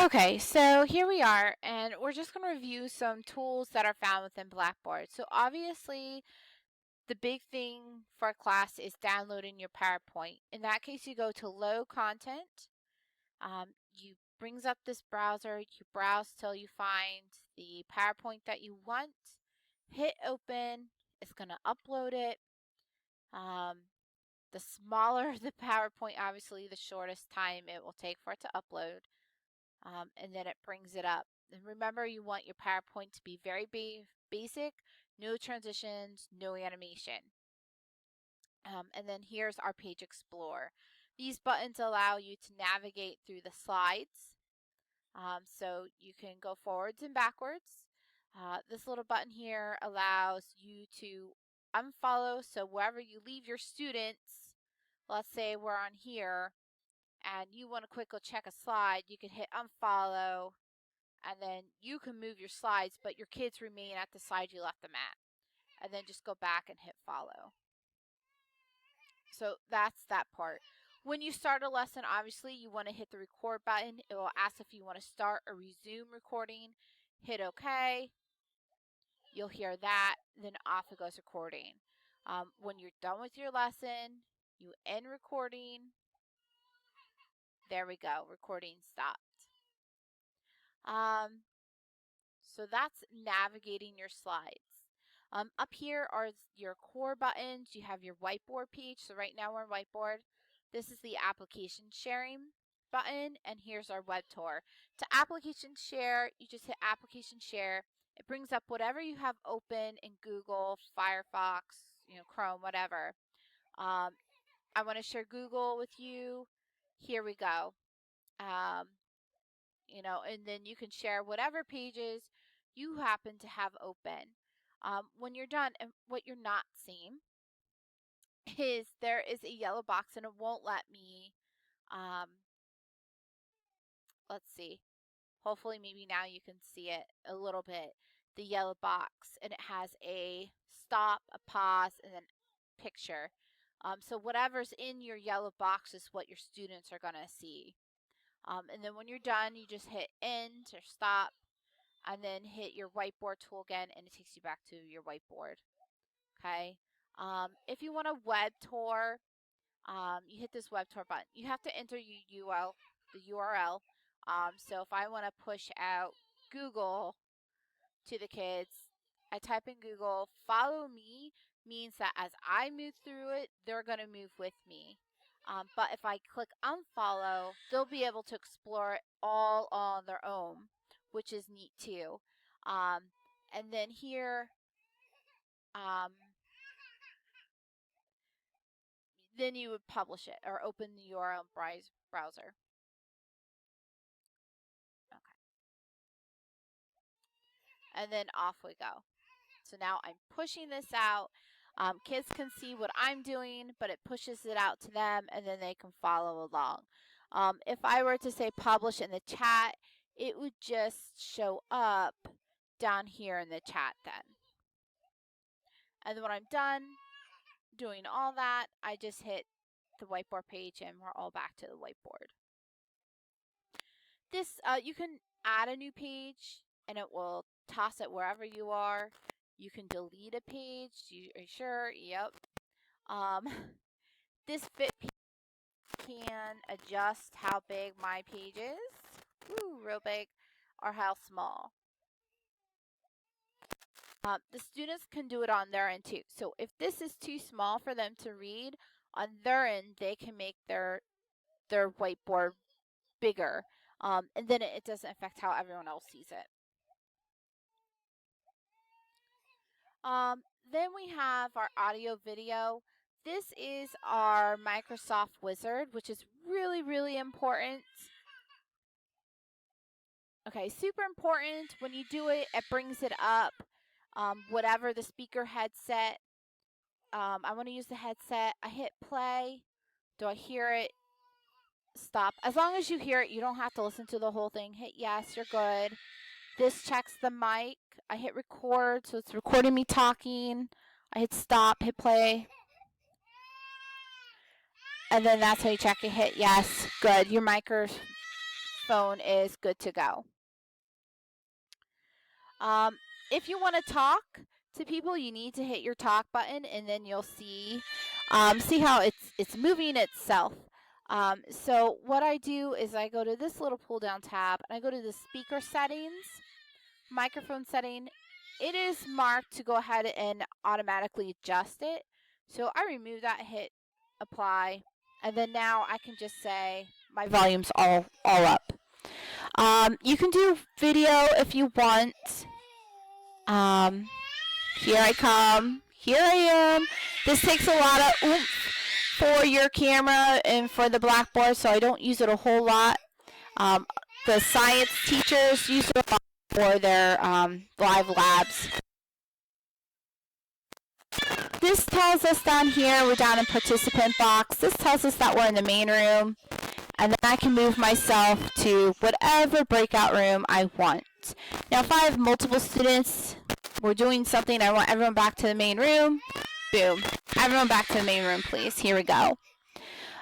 Okay, so here we are, and we're just going to review some tools that are found within Blackboard. So obviously, the big thing for a class is downloading your PowerPoint. In that case, you go to Low Content. You brings up this browser. You browse till you find the PowerPoint that you want. Hit Open. It's going to upload it. The smaller the PowerPoint, obviously, the shortest time it will take for it to upload. And then it brings it up. And remember, you want your PowerPoint to be very basic, no transitions, no animation. And then here's our Page Explorer. These buttons allow you to navigate through the slides. So you can go forwards and backwards. This little button here allows you to unfollow. So wherever you leave your students, let's say we're on here, and you want to quickly check a slide, you can hit unfollow, and then you can move your slides, but your kids remain at the slide you left them at. And then just go back and hit follow. So that's that part. When you start a lesson, obviously you want to hit the record button. It will ask if you want to start or resume recording. Hit OK. You'll hear that. Then off it goes recording. When you're done with your lesson, you end recording. There we go. Recording stopped. So that's navigating your slides. Up here are your core buttons. You have your whiteboard page. So right now we're on whiteboard. This is the application sharing button, and here's our web tour. To application share, you just hit application share. It brings up whatever you have open in Google, Firefox, Chrome, whatever. I want to share Google with you. Here we go. And then you can share whatever pages you happen to have open. When you're done, and what you're not seeing is there is a yellow box, and it won't let me, let's see, hopefully maybe now you can see it a little bit, the yellow box, and it has a stop, a pause, and then picture. So whatever's in your yellow box is what your students are going to see. And then when you're done, you just hit end or stop, and then hit your whiteboard tool again, and it takes you back to your whiteboard. Okay. If you want a web tour, you hit this web tour button. You have to enter the URL. So if I want to push out Google to the kids, I type in Google. Follow me means that as I move through it, they're going to move with me. But if I click unfollow, they'll be able to explore it all on their own, which is neat too. And then here, then you would publish it or open the URL browser. Okay. And then off we go. So now I'm pushing this out. Kids can see what I'm doing, but it pushes it out to them, and then they can follow along. If I were to say publish in the chat, it would just show up down here in the chat then. And then when I'm done doing all that, I just hit the whiteboard page, and we're all back to the whiteboard. This, you can add a new page, and it will toss it wherever you are. You can delete a page. Are you sure? Yep. This fit can adjust how big my page is. Ooh, real big. Or how small. The students can do it on their end too. So if this is too small for them to read, on their end, they can make their whiteboard bigger. And then it doesn't affect how everyone else sees it. Then we have our audio video. This is our Microsoft Wizard, which is really, really important. Okay, super important. When you do it, it brings it up. Whatever the speaker headset. I want to use the headset. I hit play. Do I hear it? Stop. As long as you hear it, you don't have to listen to the whole thing. Hit yes, you're good. This checks the mic. I hit record, so it's recording me talking. I hit stop, hit play. And then that's how you check it. Hit yes, good. Your mic is phone is good to go. If you want to talk to people, you need to hit your talk button, and then you'll see how it's moving itself. So what I do is I go to this little pull down tab, and I go to the speaker settings, microphone setting. It is marked to go ahead and automatically adjust it. So I remove that, hit apply, and then now I can just say my volume's all up. You can do video if you want. Here I come. Here I am. This takes a lot of oomph for your camera and for the Blackboard, so I don't use it a whole lot. The science teachers use it a lot for their live labs. This tells us down here, we're down in participant box. This tells us that we're in the main room. And then I can move myself to whatever breakout room I want. Now, if I have multiple students, we're doing something, I want everyone back to the main room. Boom. Everyone back to the main room, please. Here we go.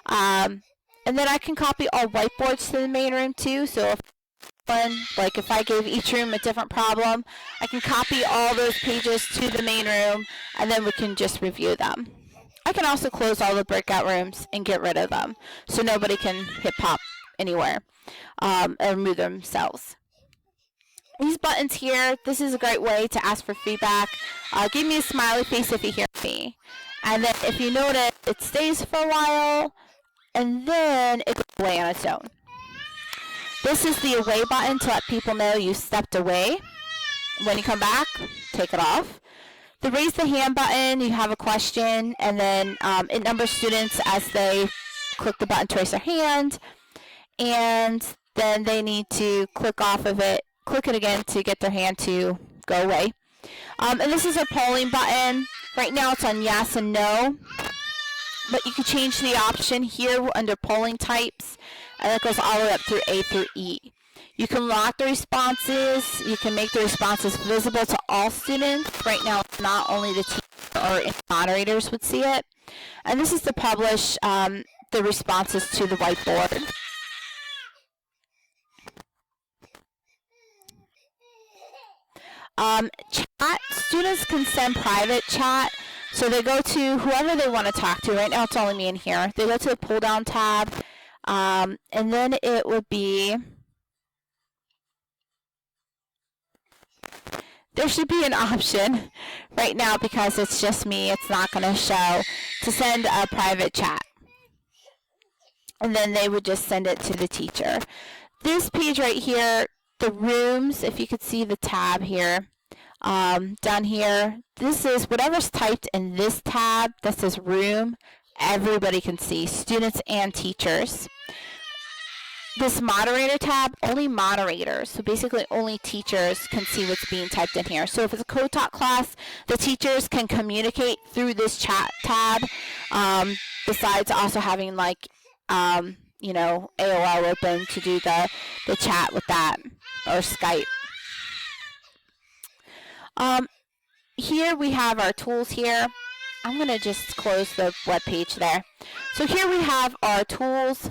And then I can copy all whiteboards to the main room, too. So if I gave each room a different problem, I can copy all those pages to the main room, and then we can just review them. I can also close all the breakout rooms and get rid of them, so nobody can hit pop anywhere or move themselves. These buttons here, this is a great way to ask for feedback. Give me a smiley face if you hear me. And then if you notice, it stays for a while, and then it goes away on its own. This is the away button to let people know you stepped away. When you come back, take it off. The raise the hand button, you have a question, and then it numbers students as they click the button to raise their hand, and then they need to click off of it, click it again to get their hand to go away. And this is a polling button. Right now it's on yes and no, but you can change the option here under polling types, and it goes all the way up through A through E. You can lock the responses. You can make the responses visible to all students. Right now, not only the teacher or moderators would see it. And this is to publish the responses to the whiteboard. Chat. Students can send private chat. So they go to whoever they want to talk to. Right now, it's only me in here. They go to the pull-down tab. And then it would be... There should be an option right now, because it's just me, it's not going to show, to send a private chat. And then they would just send it to the teacher. This page right here, the rooms, if you could see the tab here, down here, this is whatever's typed in this tab that says room, everybody can see, students and teachers. This moderator tab, only moderators, so basically only teachers can see what's being typed in here. So if it's a co-taught class, the teachers can communicate through this chat tab, besides also having like, AOL open to do the chat with that, or Skype. Here we have our tools here. I'm going to just close the web page there. So here we have our tools.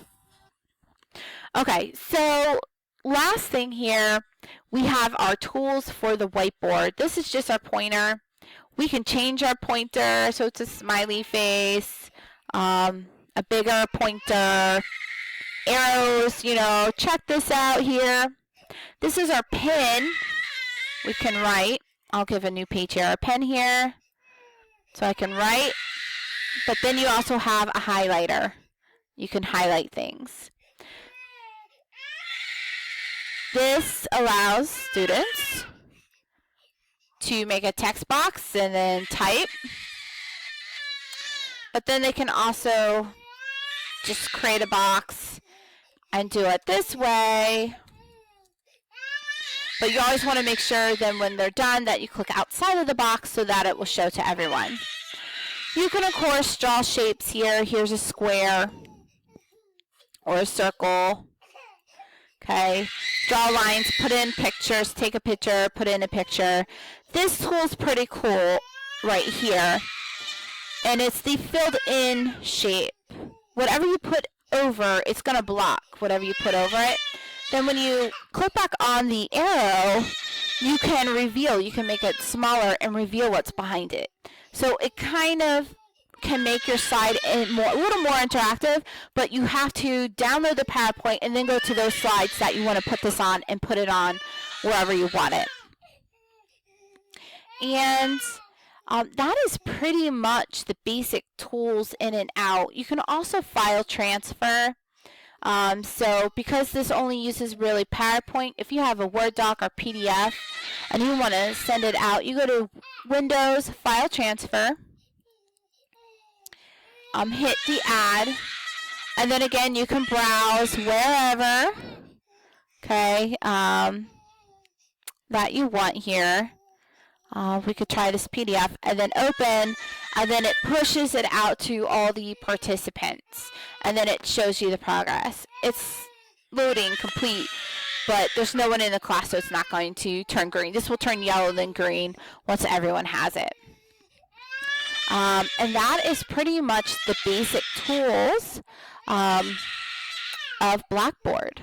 Okay, so last thing here, we have our tools for the whiteboard. This is just our pointer. We can change our pointer so it's a smiley face, a bigger pointer, arrows, check this out here. This is our pen. We can write. I'll give a new page here. Our pen here, so I can write. But then you also have a highlighter. You can highlight things. This allows students to make a text box and then type. But then they can also just create a box and do it this way. But you always want to make sure then when they're done that you click outside of the box so that it will show to everyone. You can, of course, draw shapes here. Here's a square or a circle. Okay, draw lines, put in pictures, take a picture, put in a picture. This tool is pretty cool right here. And it's the filled in shape. Whatever you put over, it's going to block whatever you put over it. Then when you click back on the arrow, you can reveal, you can make it smaller and reveal what's behind it. So it kind of can make your slide a little more interactive, but you have to download the PowerPoint and then go to those slides that you want to put this on and put it on wherever you want it. And that is pretty much the basic tools in and out. You can also file transfer. So because this only uses really PowerPoint, if you have a Word doc or PDF and you want to send it out, you go to Windows, File Transfer, hit the add, and then again you can browse wherever, okay, that you want here. We could try this PDF and then open, and then it pushes it out to all the participants, and then it shows you the progress. It's loading complete, but there's no one in the class, so it's not going to turn green. This will turn yellow then green once everyone has it. And that is pretty much the basic tools of Blackboard.